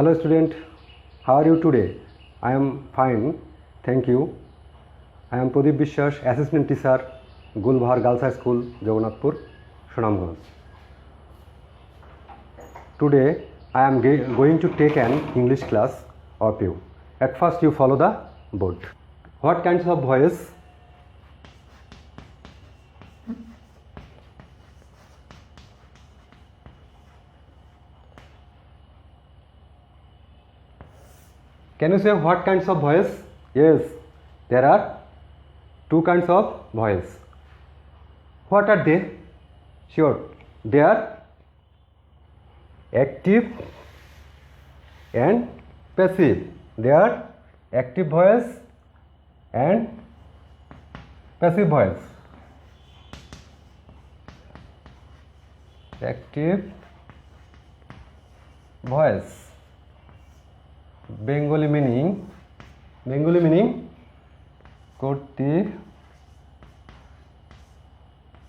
Hello student, how are you today? I am fine, thank you. I am Pradeep Bishwas, assistant teacher, Gulbahar Girls High School, Jagannathpur, Sunamganj. Today I am going to take an English class of you. At first you follow the board. What kinds of voice? Can you say what kinds of voice? Yes, there are two kinds of voice. What are they? Sure, they are active and passive. They are active voice and passive voice. Active voice. Bengali meaning korte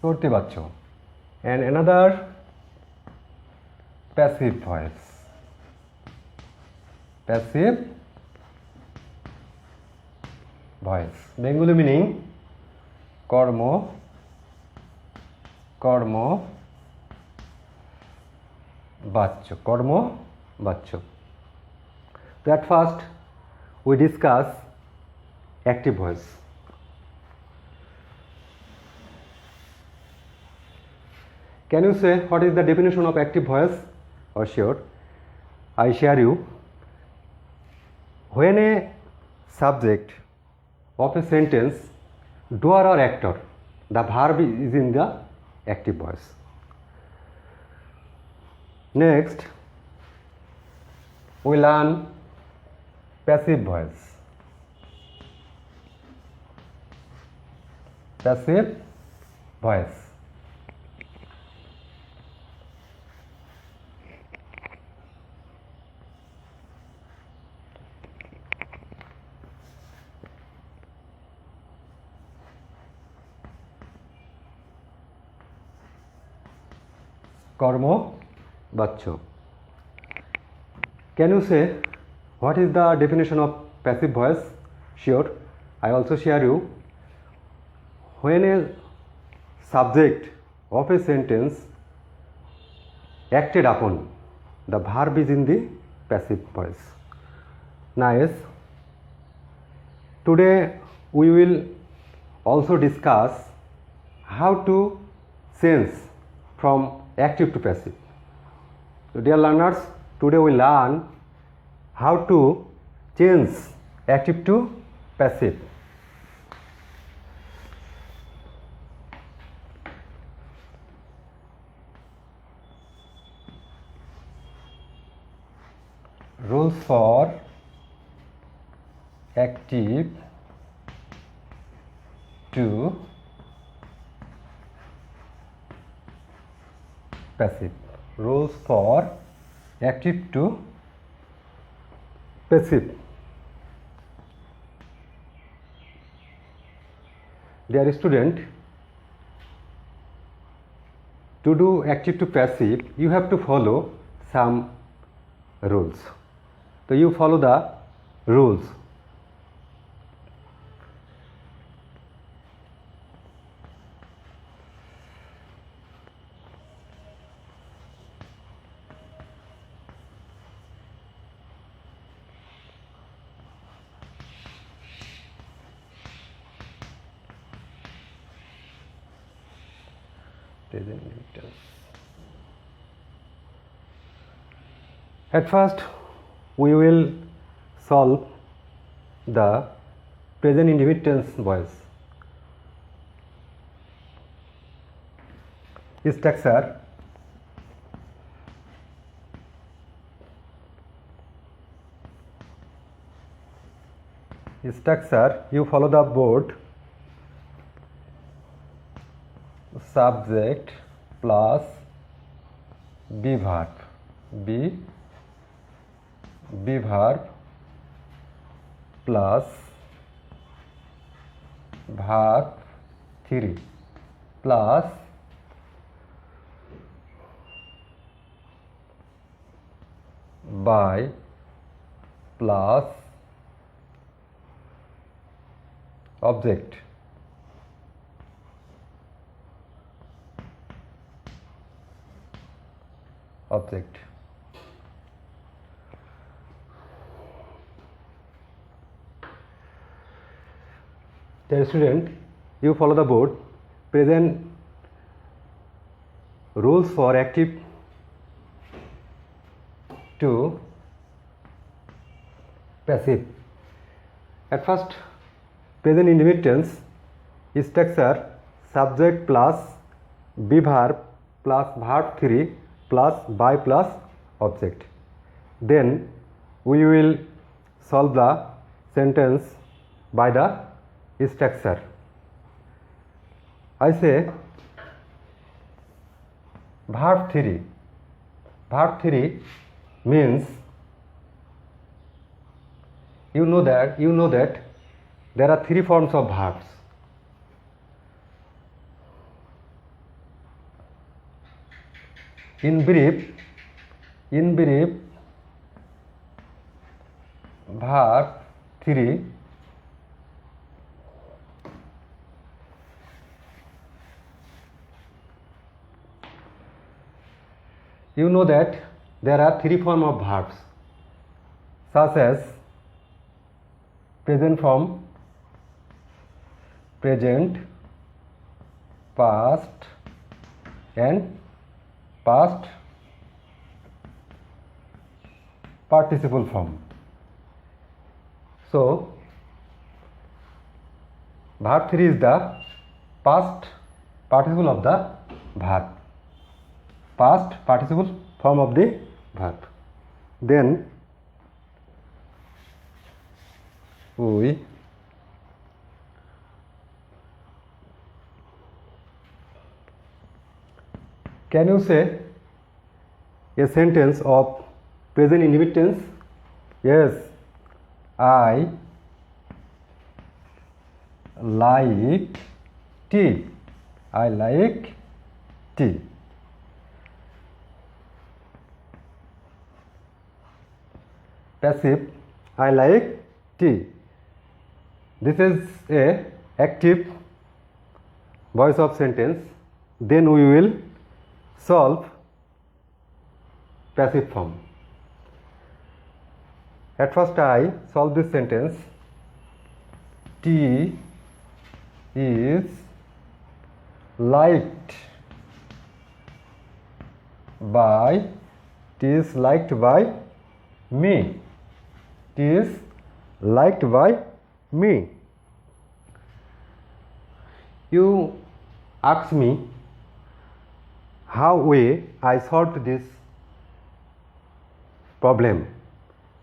baccho, and another passive voice. Passive voice. Bengali meaning kormo baccho. At first we discuss active voice. Can you say what is the definition of active voice? Or sure, I share you. When a subject of a sentence, doer or actor, the verb is in the active voice. Next, we learn passive voice. Passive voice. Kormo baccho. Can you say what is the definition of passive voice? Sure, I also share you. When a subject of a sentence acted upon, the verb is in the passive voice. Nice. Today we will also discuss how to change from active to passive. So dear learners, today we learn how to change active to passive. Rules for active to passive. Rules for active to passive. Dear student, to do active to passive, you have to follow some rules. So you follow the rules. At first, we will solve the present indefinite voice. Structure. Structure, you follow the board. Subject plus be verb, be verb plus verb 3 plus by plus object. Dear student, you follow the board. Present rules for active to passive. At first, present indefinite tense structure subject plus be verb plus verb 3 plus by plus object. Then we will solve the sentence by the structure. I say verb 3. Verb 3 means you know that there are three forms of verbs. In brief, verb 3 you know that there are three forms of verbs such as present form, present, past and past participle form. So verb 3 is the past participle of the verb, past participle form of the verb. Then we can you say a sentence of present indefinite tense? Yes, I like tea. I like tea. Passive, I like tea. This is a active voice of sentence. Then we will solve passive form. At first I solve this sentence. Tea is liked by me. Tea is liked by me. You ask me how I solved this problem.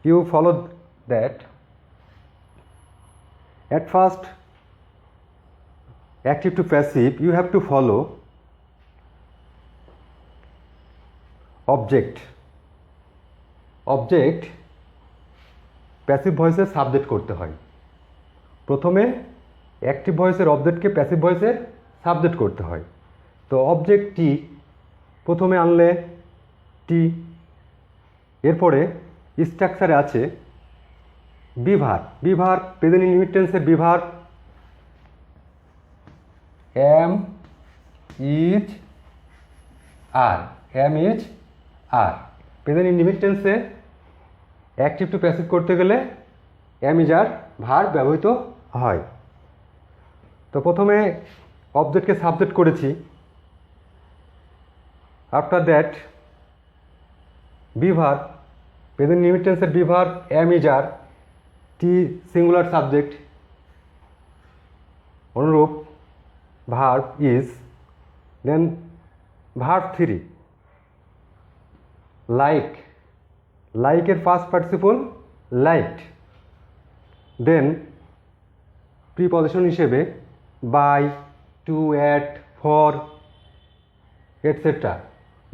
You follow that. At first, active to passive, you have to follow object. Object passive ভয়েসের subject করতে হয়। প্রথমে active ভয়েসের অবজেক্টকে passive ভয়েসের subject করতে হয়। তো অবজেক্ট টি প্রথমে আনলে টি, এরপরে স্ট্রাকচারে আছে বিভার। বিভার প্রেজেন্ট ইনডিফিনিট টেন্সের be verb am is are. Am is are. Present indefinite টেন্সে অ্যাক্টিভ টু প্যাসিভ করতে গেলে এম ইজ আর ভার্ব ব্যবহৃত হয়। তো প্রথমে অবজেক্টকে সাবজেক্ট করেছি। After that be verb present indefinite টেন্সের বিভার এম ইজ আর, টি সিঙ্গুলার সাবজেক্ট, অনুরূপ verb is, then verb 3 like. লাইকের first participle liked, then preposition হিসেবে by, to, at, for etcetera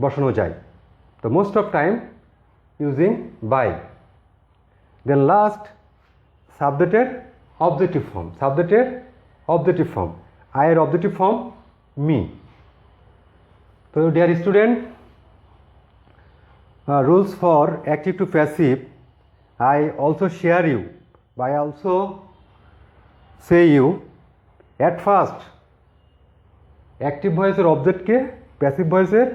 বসানো যায়। তো most of time using by. Then last সাবজেক্টের objective form. সাবজেক্টের অবজেক্টিভ ফর্ম, আয়ের অবজেক্টিভ ফর্ম মি। তো dear student, rules for active to passive I also share you বা I also say you at first active ভয়েসের অবজেক্টকে passive ভয়েসের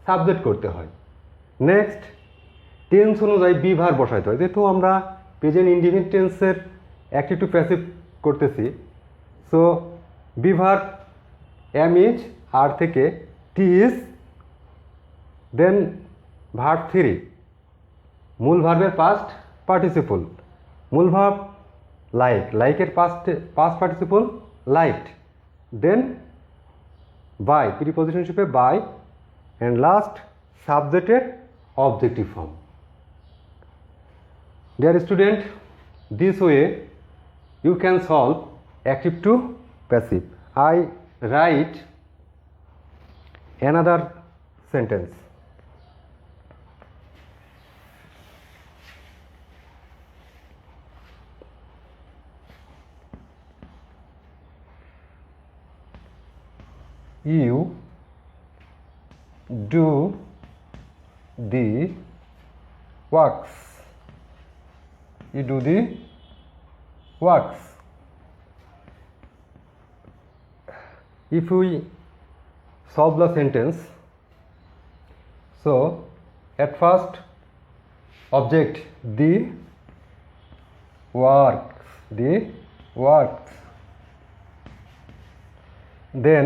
subject করতে হয়। নেক্সট টেন্স অনুযায়ী বি ভার্ব বসাইতে হয়, যেহেতু আমরা প্রেজেন্ট ইনডিফিনিট টেন্সের অ্যাক্টিভ টু প্যাসিভ করতেছি। So be verb am is are থেকে টি ইজ, দেন ভার্ব 3 মূল ভার্বের পাস্ট পার্টিসিপল, মূল ভার্ব লাইকের past participle liked, then by প্রিপজিশনশিপে বাই, অ্যান্ড লাস্ট সাবজেক্টের objective form. Dear student, this way you can solve active to passive. I write another sentence. You do the works. You do the works. If we solve the sentence, so at first object the works, then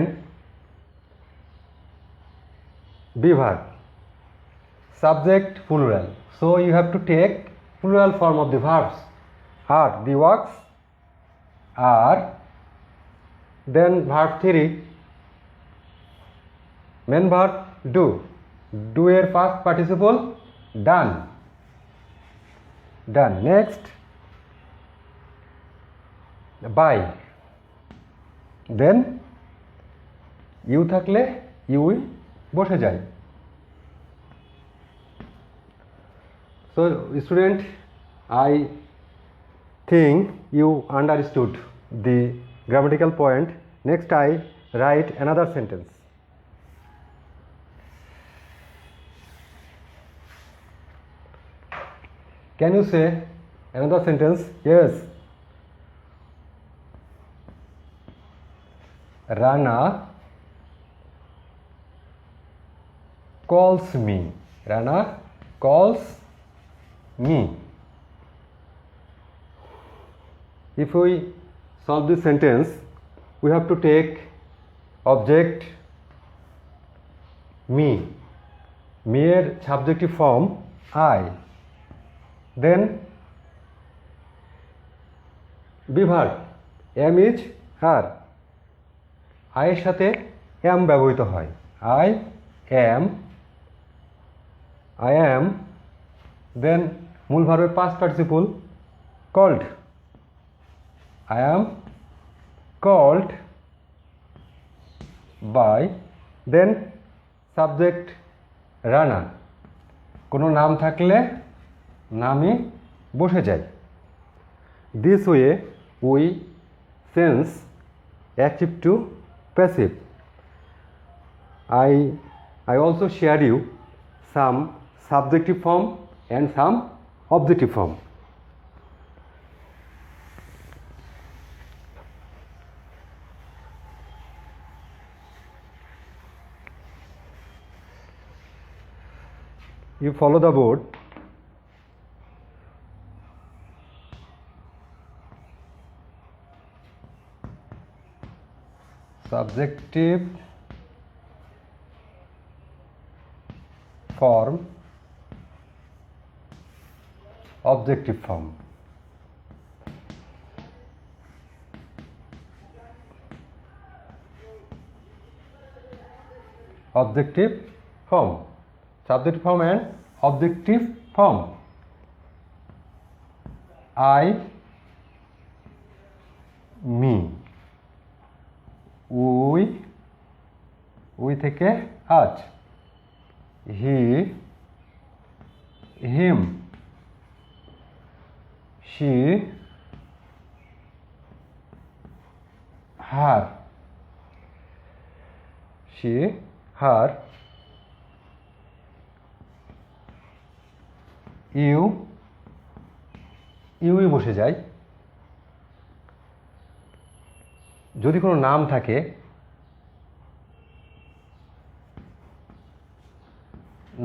be verb, subject plural, so you have to take plural form of the verbs, are the works, are, then verb 3 main verb do এর past participle done, next by, then you থাকলে UE বসে যায়। So student, I think you understood the grammatical point. Next I write another sentence. Can you say another sentence? Yes. Rana calls me. Rana calls me. If we solve this sentence, we have to take object me, এর subjective form I, then be verb am is her, I এর সাথে am ব্যবহৃত হয়, I am, then মূল ভার্বের past participle called, I am called by, then subject Rana, কোনো নাম থাকলে নামই বসে যায়। This way we change active to passive. I also share you some subjective form and some objective form. You follow the board. Subjective form, objective form. Objective form, subject form and objective form. I, me, we থেকে আজ, he, him, she, her, her, you, UE বসে যায়। যদি কোনো নাম থাকে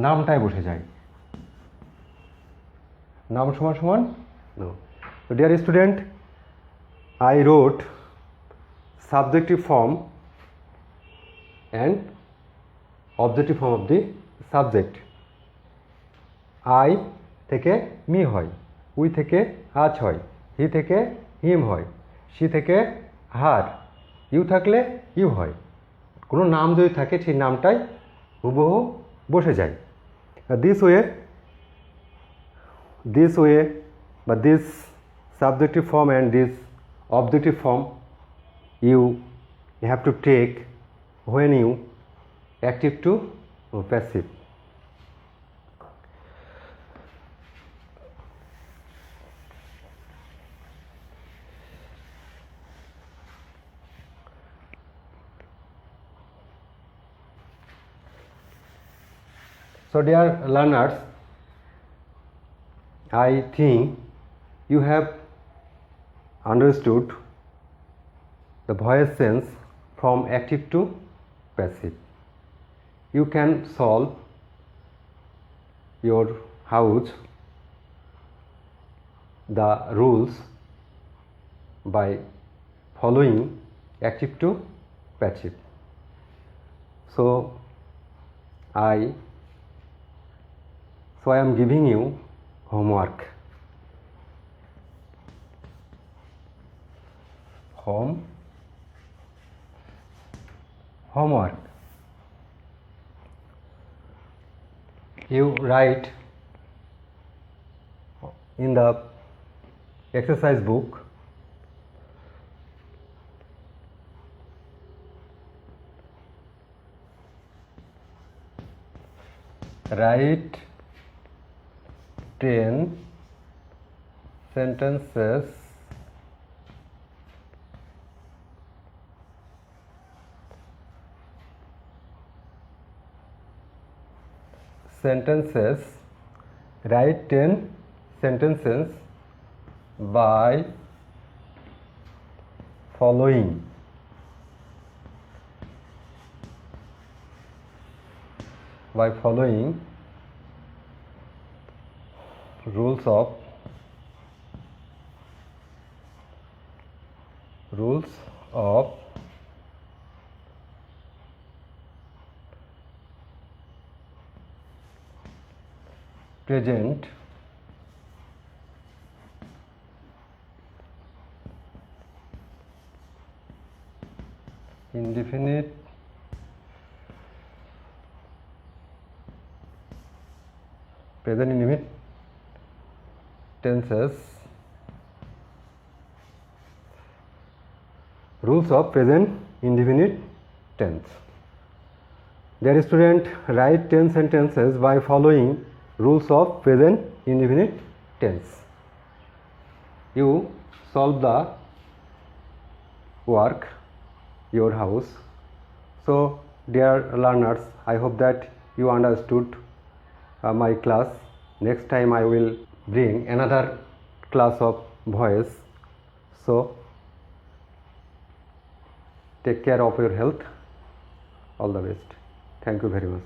নামটাই বসে যায়। নাম সমান সমান নো। তো dear student, I wrote subjective form and objective form of the subject. I থেকে মি হয়, উই থেকে আজ হয়, হি থেকে হিম হয়, সি থেকে হার, ইউ থাকলে ইউ হয়। কোনো নাম যদি থাকে সেই নামটাই হুবহু বসে যায়। দিস ওয়ে বা this subjective form and this objective form you have to take when you active to passive. So dear learners, I think you have understood the voice sense from active to passive. You can solve your house the rules by following active to passive. So I am giving you homework. Homework. You write in the exercise book write 10 sentences write 10 sentences by following rules of present indefinite tenses. Rules of present indefinite tense. Dear student, write 10 sentences by following rules of present indefinite tense. You solve the work, your house. So dear learners, I hope that you understood my class. Next time I will bring another class of voice. So take care of your health. All the best. Thank you very much.